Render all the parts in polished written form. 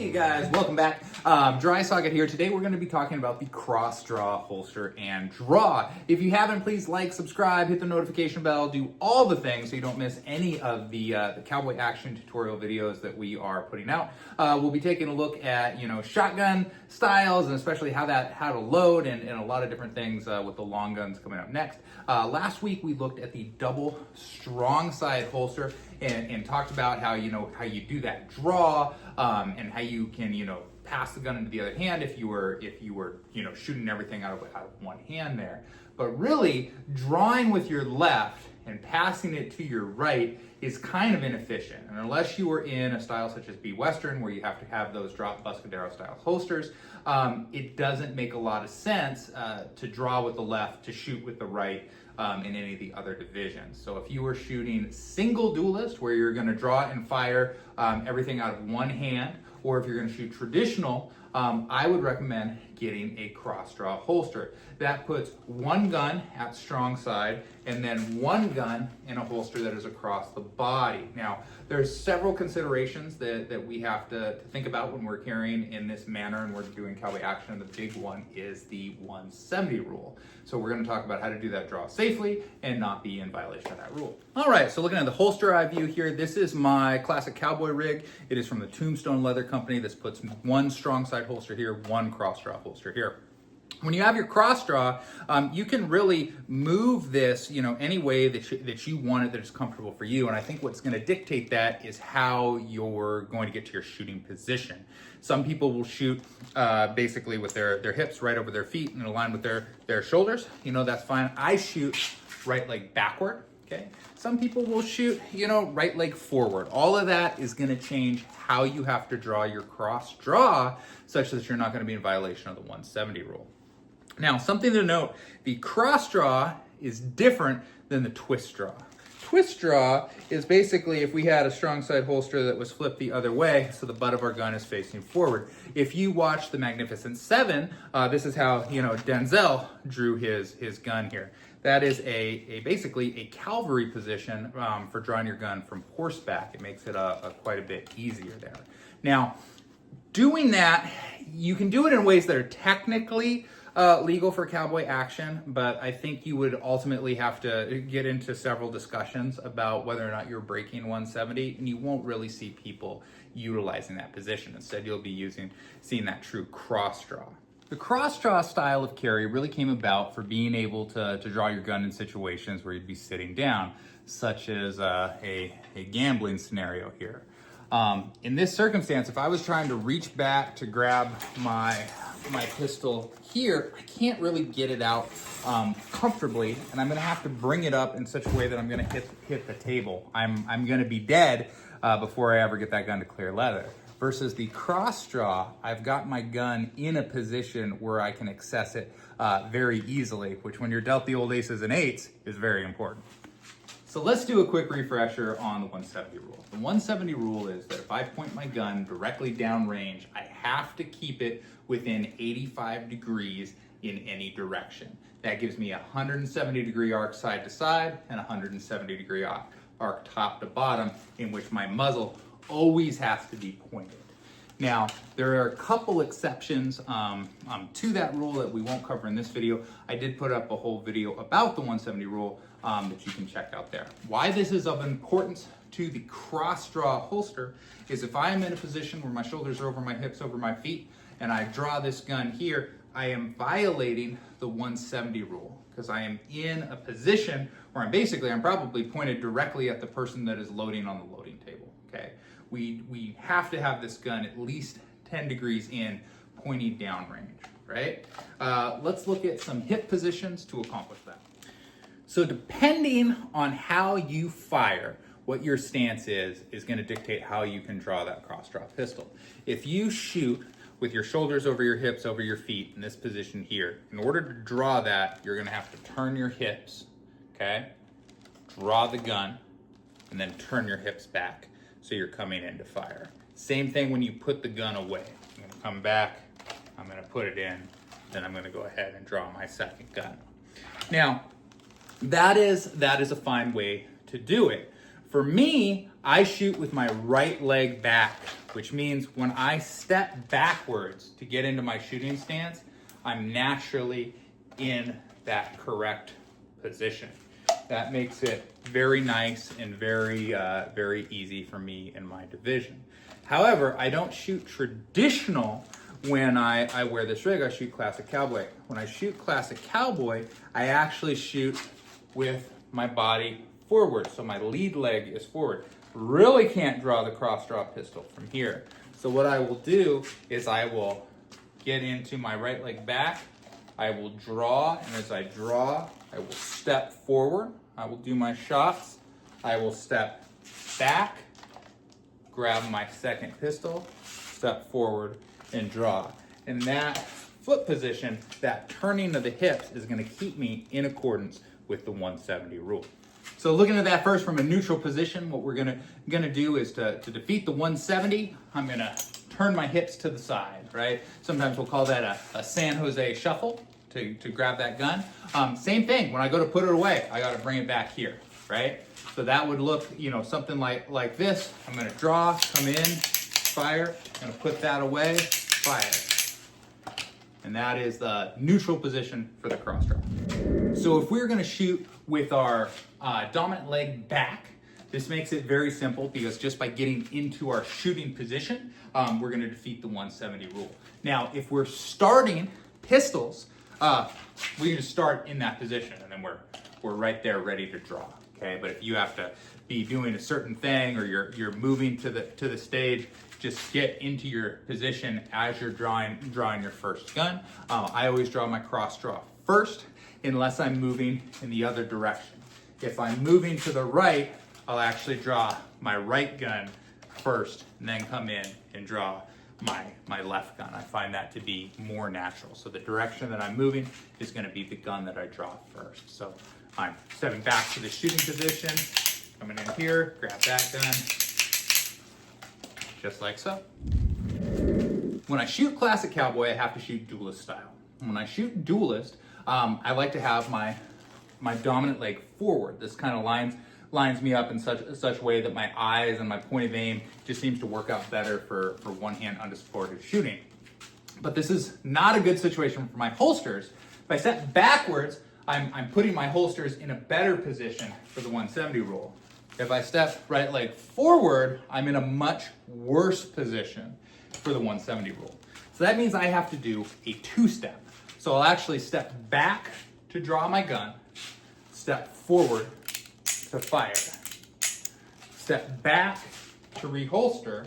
Hey guys, welcome back. Dry Socket here. Today we're going to be talking about the Crossdraw holster and draw. If you haven't, please like, subscribe, hit the notification bell, do all the things so you don't miss any of the Cowboy Action tutorial videos that we are putting out. We'll be taking a look at shotgun styles and especially how to load and a lot of different things with the long guns coming up next. Last week we looked at the double strong side holster and talked about how you do that draw and how you can pass the gun into the other hand if you were shooting everything out of one hand there. But really, drawing with your left and passing it to your right is kind of inefficient. And unless you are in a style such as B Western, where you have to have those drop Buscadero style holsters, it doesn't make a lot of sense to draw with the left, to shoot with the right in any of the other divisions. So if you were shooting single duelist, where you're gonna draw and fire everything out of one hand, or if you're gonna shoot traditional, I would recommend getting a cross-draw holster. That puts one gun at strong side and then one gun in a holster that is across the body. Now, there's several considerations that we have to think about when we're carrying in this manner and we're doing cowboy action. The big one is the 170 rule. So we're gonna talk about how to do that draw safely and not be in violation of that rule. All right, so looking at the holster eye view here, this is my classic cowboy rig. It is from the Tombstone Leather Company. This puts one strong side holster here, one cross-draw holster here. When you have your cross draw, you can really move this, any way that you want it that is comfortable for you. And I think what's going to dictate that is how you're going to get to your shooting position. Some people will shoot basically with their hips right over their feet and align with their shoulders. That's fine. I shoot right leg backward. Okay. Some people will shoot, right leg forward. All of that is going to change how you have to draw your cross draw, such that you're not going to be in violation of the 170 rule. Now, something to note, the cross draw is different than the twist draw. Twist draw is basically if we had a strong side holster that was flipped the other way, so the butt of our gun is facing forward. If you watch The Magnificent Seven, this is how Denzel drew his gun here. That is basically a cavalry position for drawing your gun from horseback. It makes it quite a bit easier there. Now, doing that, you can do it in ways that are technically legal for cowboy action, but I think you would ultimately have to get into several discussions about whether or not you're breaking 170, and you won't really see people utilizing that position. Instead, you'll be seeing that true cross draw. The cross draw style of carry really came about for being able to draw your gun in situations where you'd be sitting down, such as a gambling scenario here. In this circumstance, if I was trying to reach back to grab my pistol here, I can't really get it out comfortably, and I'm gonna have to bring it up in such a way that I'm gonna hit the table. I'm gonna be dead before I ever get that gun to clear leather. Versus the cross draw, I've got my gun in a position where I can access it very easily, which when you're dealt the old aces and eights is very important. So let's do a quick refresher on the 170 rule. The 170 rule is that if I point my gun directly downrange, I have to keep it within 85 degrees in any direction. That gives me a 170 degree arc side to side and a 170 degree arc top to bottom, in which my muzzle always has to be pointed. Now, there are a couple exceptions to that rule that we won't cover in this video. I did put up a whole video about the 170 rule that you can check out there. Why this is of importance to the cross draw holster is if I am in a position where my shoulders are over my hips, over my feet, and I draw this gun here, I am violating the 170 rule because I am in a position where I'm probably pointed directly at the person that is loading on the loading table, okay? We have to have this gun at least 10 degrees in, pointing downrange, right? Let's look at some hip positions to accomplish that. So depending on how you fire, what your stance is going to dictate how you can draw that cross-draw pistol. If you shoot with your shoulders over your hips, over your feet in this position here, in order to draw that, you're going to have to turn your hips, okay? Draw the gun, and then turn your hips back so you're coming in to fire. Same thing when you put the gun away. I'm going to come back, I'm going to put it in, then I'm going to go ahead and draw my second gun. Now, that is a fine way to do it. For me, I shoot with my right leg back, which means when I step backwards to get into my shooting stance, I'm naturally in that correct position. That makes it very nice and very easy for me in my division. However, I don't shoot traditional when I wear this rig. I shoot Classic Cowboy. When I shoot Classic Cowboy, I actually shoot with my body forward, so my lead leg is forward. Really can't draw the cross draw pistol from here. So what I will do is I will get into my right leg back, I will draw, and as I draw, I will step forward, I will do my shots, I will step back, grab my second pistol, step forward, and draw. And that foot position, that turning of the hips, is gonna keep me in accordance with the 170 rule. So looking at that first from a neutral position, what we're gonna do is to defeat the 170, I'm gonna turn my hips to the side, right? Sometimes we'll call that a San Jose shuffle to grab that gun. Same thing, when I go to put it away, I gotta bring it back here, right? So that would look, something like this. I'm gonna draw, come in, fire, gonna put that away, fire. And that is the neutral position for the cross draw. So if we're gonna shoot with our dominant leg back, this makes it very simple because just by getting into our shooting position, we're gonna defeat the 170 rule. Now, if we're starting pistols, we can start in that position and then we're right there ready to draw, okay? But if you have to be doing a certain thing or you're moving to the stage, just get into your position as you're drawing your first gun. I always draw my cross draw first unless I'm moving in the other direction. If I'm moving to the right, I'll actually draw my right gun first and then come in and draw my left gun. I find that to be more natural. So the direction that I'm moving is gonna be the gun that I draw first. So I'm stepping back to the shooting position, coming in here, grab that gun, just like so. When I shoot Classic Cowboy, I have to shoot Duelist style. When I shoot Duelist, I like to have my dominant leg forward. This kind of lines me up in such a way that my eyes and my point of aim just seems to work out better for one-hand unsupported shooting. But this is not a good situation for my holsters. If I step backwards, I'm putting my holsters in a better position for the 170 rule. If I step right leg forward, I'm in a much worse position for the 170 rule. So that means I have to do a two-step. So I'll actually step back to draw my gun, step forward to fire, step back to reholster,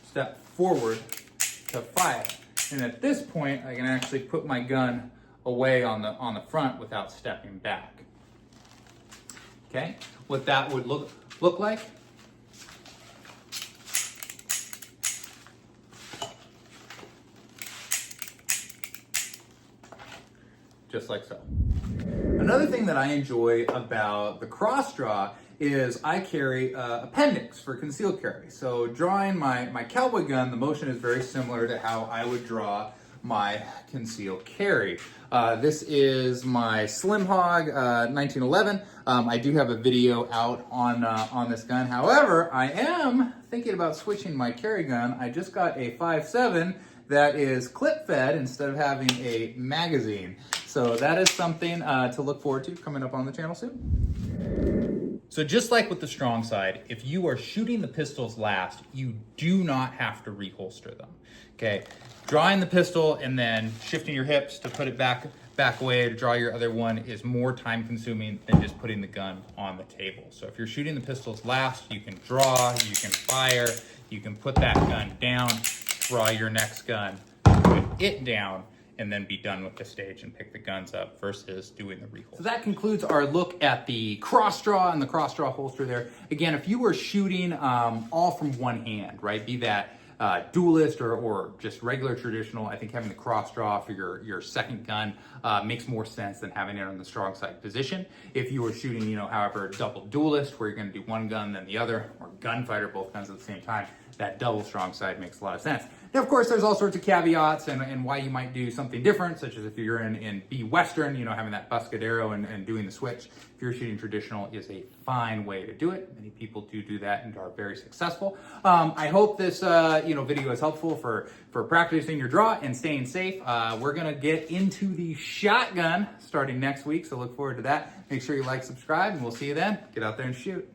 step forward to fire. And at this point, I can actually put my gun away on the front without stepping back. Okay, what that would look like. Just like so. Another thing that I enjoy about the cross draw is I carry appendix for concealed carry. So drawing my cowboy gun, the motion is very similar to how I would draw my concealed carry. This is my Slim Hog 1911. I do have a video out on this gun. However, I am thinking about switching my carry gun. I just got a 5.7 that is clip fed instead of having a magazine. So that is something to look forward to coming up on the channel soon. So just like with the strong side, if you are shooting the pistols last, you do not have to reholster them, okay? Drawing the pistol and then shifting your hips to put it back away to draw your other one is more time consuming than just putting the gun on the table. So if you're shooting the pistols last, you can draw, you can fire, you can put that gun down, draw your next gun, put it down, and then be done with the stage and pick the guns up versus doing the reholster. So that concludes our look at the cross draw and the cross draw holster there. Again, if you were shooting all from one hand, right, be that Duelist or just regular traditional, I think having the cross draw for your second gun makes more sense than having it on the strong side position. If you were shooting, however, double Duelist where you're gonna do one gun then the other, or gunfighter, both guns at the same time, that double strong side makes a lot of sense. Now, of course, there's all sorts of caveats and why you might do something different, such as if you're in B Western, you know, having that Buscadero and doing the switch. If you're shooting traditional is a fine way to do it. Many people do that and are very successful. I hope this video is helpful for practicing your draw and staying safe. We're gonna get into the shotgun starting next week, so look forward to that. Make sure you like, subscribe, and we'll see you then. Get out there and shoot.